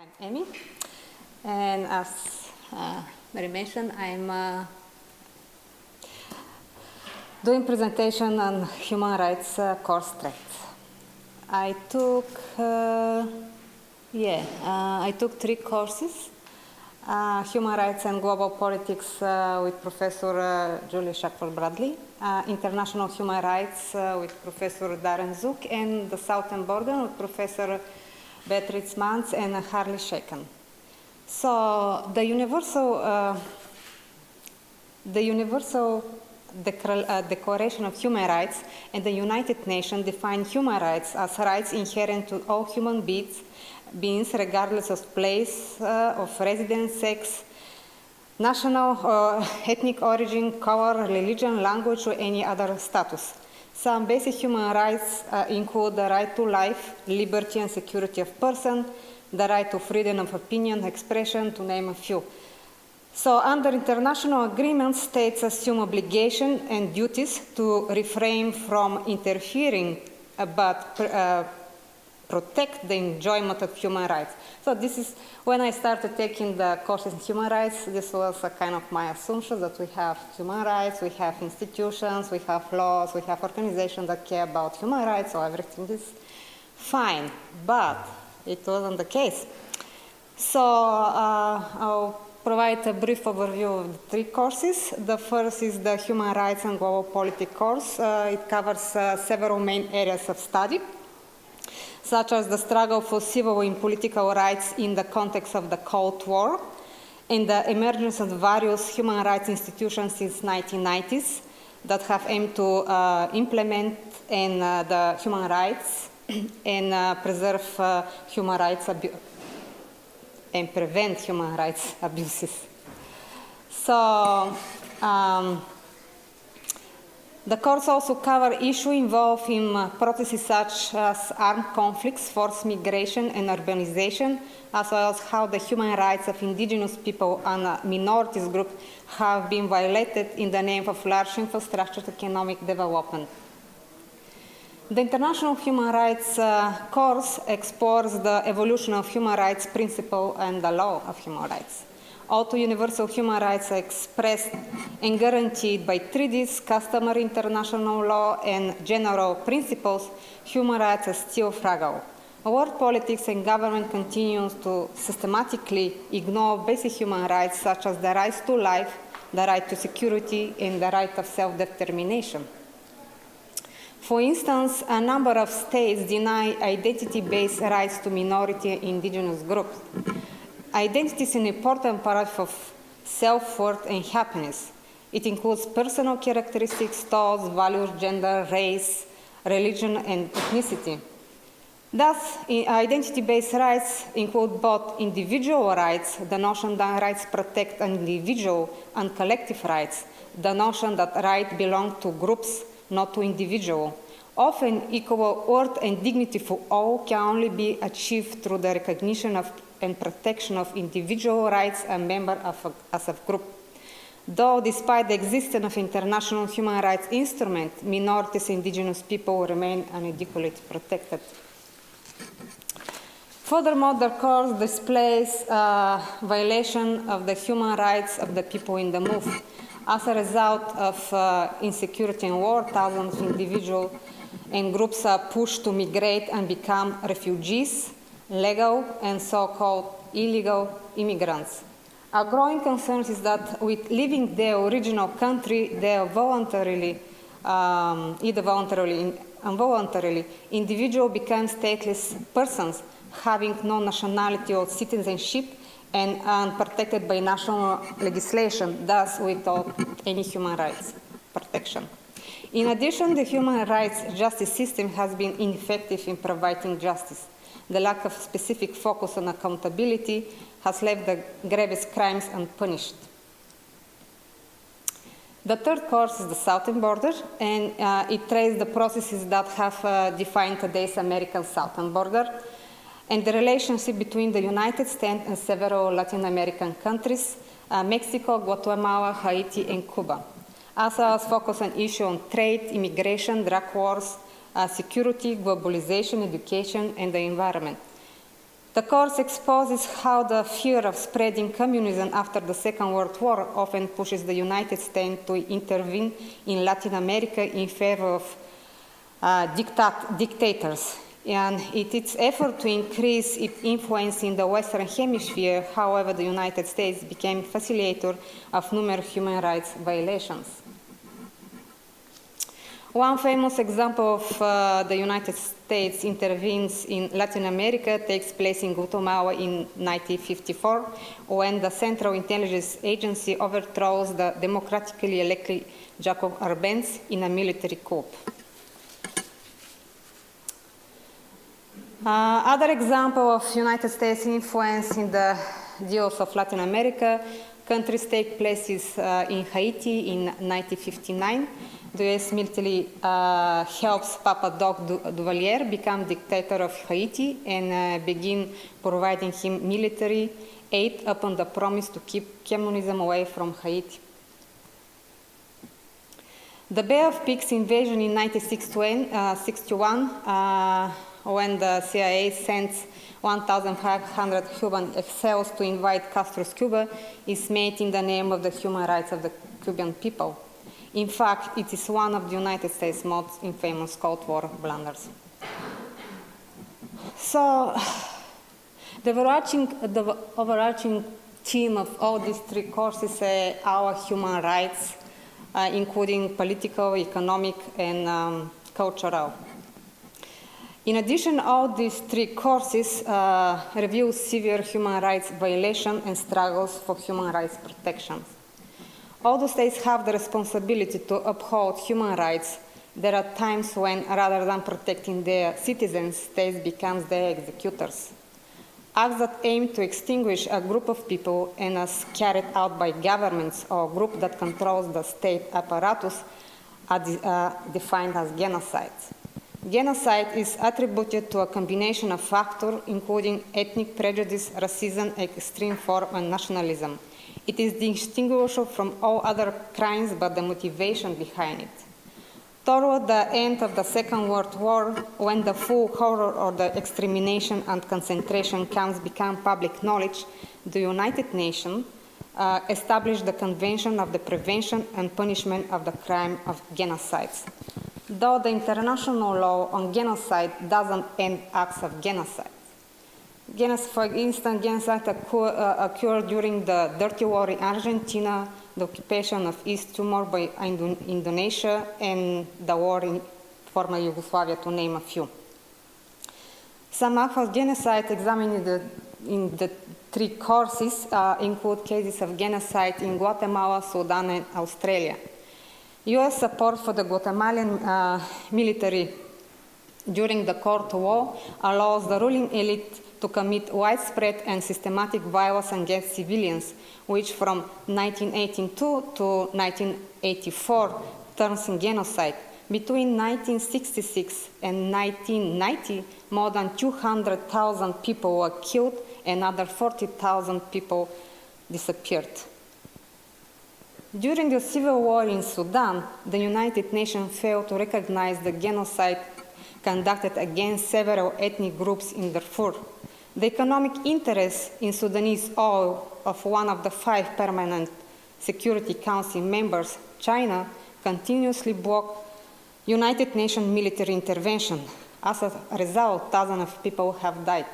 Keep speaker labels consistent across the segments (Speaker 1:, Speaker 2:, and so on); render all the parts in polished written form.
Speaker 1: I'm Amy, and as Mary mentioned, I'm doing presentation on human rights course track. I took three courses: Human Rights and Global Politics with Professor Julia Shackford-Bradley, International Human Rights with Professor Darren Zook, and the Southern Border with Professor Beatrice Mans and Harley Shaken. So the Universal Declaration of Human Rights and the United Nations define human rights as rights inherent to all human beings regardless of place of residence, sex, national or ethnic origin, color, religion, language, or any other status. Some basic human rights include the right to life, liberty and security of person, the right to freedom of opinion, expression, to name a few. So under international agreements, states assume obligation and duties to refrain from interfering but protect the enjoyment of human rights. So this is, when I started taking the courses in human rights, this was a kind of my assumption that we have human rights, we have institutions, we have laws, we have organizations that care about human rights, so everything is fine, but it wasn't the case. So I'll provide a brief overview of the three courses. The first is the Human Rights and Global Politics course. It covers several main areas of study, such as the struggle for civil and political rights in the context of the Cold War and the emergence of various human rights institutions since 1990s that have aimed to implement the human rights and preserve human rights and prevent human rights abuses. So the course also covers issues involved in processes such as armed conflicts, forced migration, and urbanization, as well as how the human rights of indigenous people and minorities groups have been violated in the name of large infrastructure economic development. The International Human Rights course explores the evolution of human rights principle and the law of human rights. Although universal human rights are expressed and guaranteed by treaties, customary international law, and general principles, human rights are still fragile. World politics and government continues to systematically ignore basic human rights such as the right to life, the right to security, and the right of self-determination. For instance, a number of states deny identity-based rights to minority and indigenous groups. Identity is an important part of self-worth and happiness. It includes personal characteristics, thoughts, values, gender, race, religion, and ethnicity. Thus, identity-based rights include both individual rights, the notion that rights protect an individual, and collective rights, the notion that rights belong to groups, not to individuals. Often, equal worth and dignity for all can only be achieved through the recognition of and protection of individual rights and members as a group. Though, despite the existence of international human rights instruments, minorities and indigenous people remain unequally protected. Furthermore, the course displays violation of the human rights of the people in the move. As a result of insecurity and war, thousands of individuals and groups are pushed to migrate and become refugees, legal and so-called illegal immigrants. Our growing concern is that with leaving their original country, they are voluntarily, either voluntarily or involuntarily, individuals become stateless persons having no nationality or citizenship and unprotected by national legislation, thus without any human rights protection. In addition, the human rights justice system has been ineffective in providing justice. The lack of specific focus on accountability has left the gravest crimes unpunished. The third course is the Southern Border, and it traces the processes that have defined today's American Southern Border and the relationship between the United States and several Latin American countries, Mexico, Guatemala, Haiti, and Cuba, as well as focus on issues on trade, immigration, drug wars, security, globalization, education, and the environment. The course exposes how the fear of spreading communism after the Second World War often pushes the United States to intervene in Latin America in favor of dictators. And its effort to increase its influence in the Western Hemisphere, however, the United States became facilitator of numerous human rights violations. One famous example of the United States intervenes in Latin America takes place in Guatemala in 1954, when the Central Intelligence Agency overthrows the democratically elected Jacob Arbenz in a military coup. Other example of United States influence in the deals of Latin America, countries take places in Haiti in 1959. The U.S. military helps Papa Doc Duvalier become dictator of Haiti and begin providing him military aid upon the promise to keep communism away from Haiti. The Bay of Pigs invasion in 1961, when the CIA sends 1,500 Cuban exiles to invade Castro's Cuba, is made in the name of the human rights of the Cuban people. In fact, it is one of the United States' most infamous Cold War blunders. So, the overarching theme of all these three courses are our human rights, including political, economic, and cultural. In addition, all these three courses review severe human rights violations and struggles for human rights protection. All the states have the responsibility to uphold human rights. There are times when, rather than protecting their citizens, states become their executors. Acts that aim to extinguish a group of people and as carried out by governments or a group that controls the state apparatus are defined as genocide. Genocide is attributed to a combination of factors, including ethnic prejudice, racism, extreme form, and nationalism. It is distinguishable from all other crimes but the motivation behind it. Toward the end of the Second World War, when the full horror of the extermination and concentration camps became public knowledge, the United Nations established the Convention of the Prevention and Punishment of the Crime of Genocides. Though the international law on genocide doesn't end acts of genocide. For instance, genocide occurred during the Dirty War in Argentina, the occupation of East Timor by Indonesia, and the war in former Yugoslavia, to name a few. Some acts of genocide examined in the three courses include cases of genocide in Guatemala, Sudan, and Australia. U.S. support for the Guatemalan military during the Cold War allows the ruling elite to commit widespread and systematic violence against civilians, which from 1982 to 1984 turns in genocide. Between 1966 and 1990, more than 200,000 people were killed and another 40,000 people disappeared. During the civil war in Sudan, the United Nations failed to recognize the genocide conducted against several ethnic groups in Darfur. The economic interest in Sudanese oil of one of the 5 permanent Security Council members, China, continuously blocked United Nations military intervention. As a result, thousands of people have died.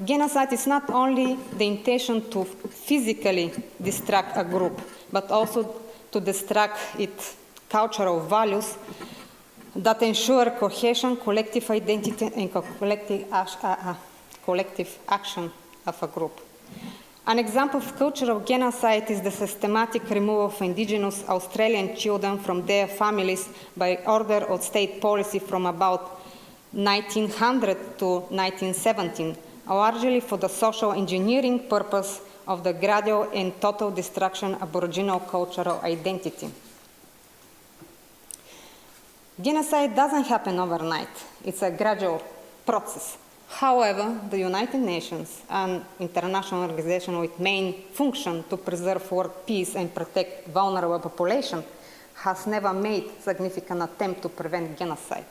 Speaker 1: Genocide is not only the intention to physically destruct a group, but also to destruct its cultural values that ensure cohesion, collective identity, and collective action of a group. An example of cultural genocide is the systematic removal of indigenous Australian children from their families by order of state policy from about 1900 to 1917, largely for the social engineering purpose of the gradual and total destruction of Aboriginal cultural identity. Genocide doesn't happen overnight. It's a gradual process. However, the United Nations, an international organization with main function to preserve world peace and protect vulnerable populations, has never made significant attempt to prevent genocide.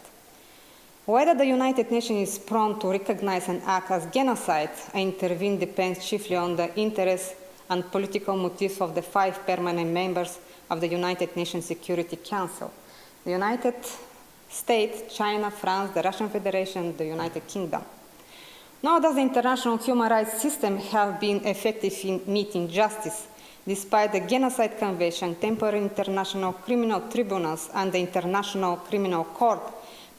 Speaker 1: Whether the United Nations is prone to recognize and act as genocide and intervene depends chiefly on the interests and political motives of the 5 permanent members of the United Nations Security Council: the United States, China, France, the Russian Federation, the United Kingdom. Nor does the international human rights system have been effective in meeting justice, despite the Genocide Convention, temporary international criminal tribunals, and the International Criminal Court.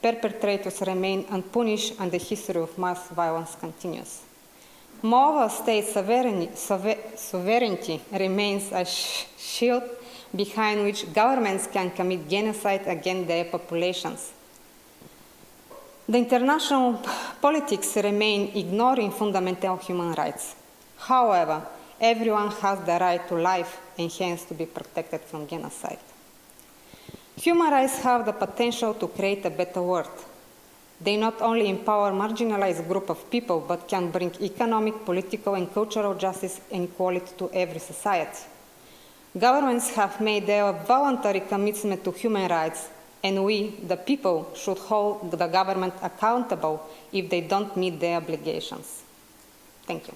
Speaker 1: Perpetrators remain unpunished and the history of mass violence continues. Moreover, state sovereignty remains a shield behind which governments can commit genocide against their populations. The international politics remain ignoring fundamental human rights. However, everyone has the right to life and hence to be protected from genocide. Human rights have the potential to create a better world. They not only empower marginalized group of people, but can bring economic, political, and cultural justice and equality to every society. Governments have made their voluntary commitment to human rights, and we, the people, should hold the government accountable if they don't meet their obligations. Thank you.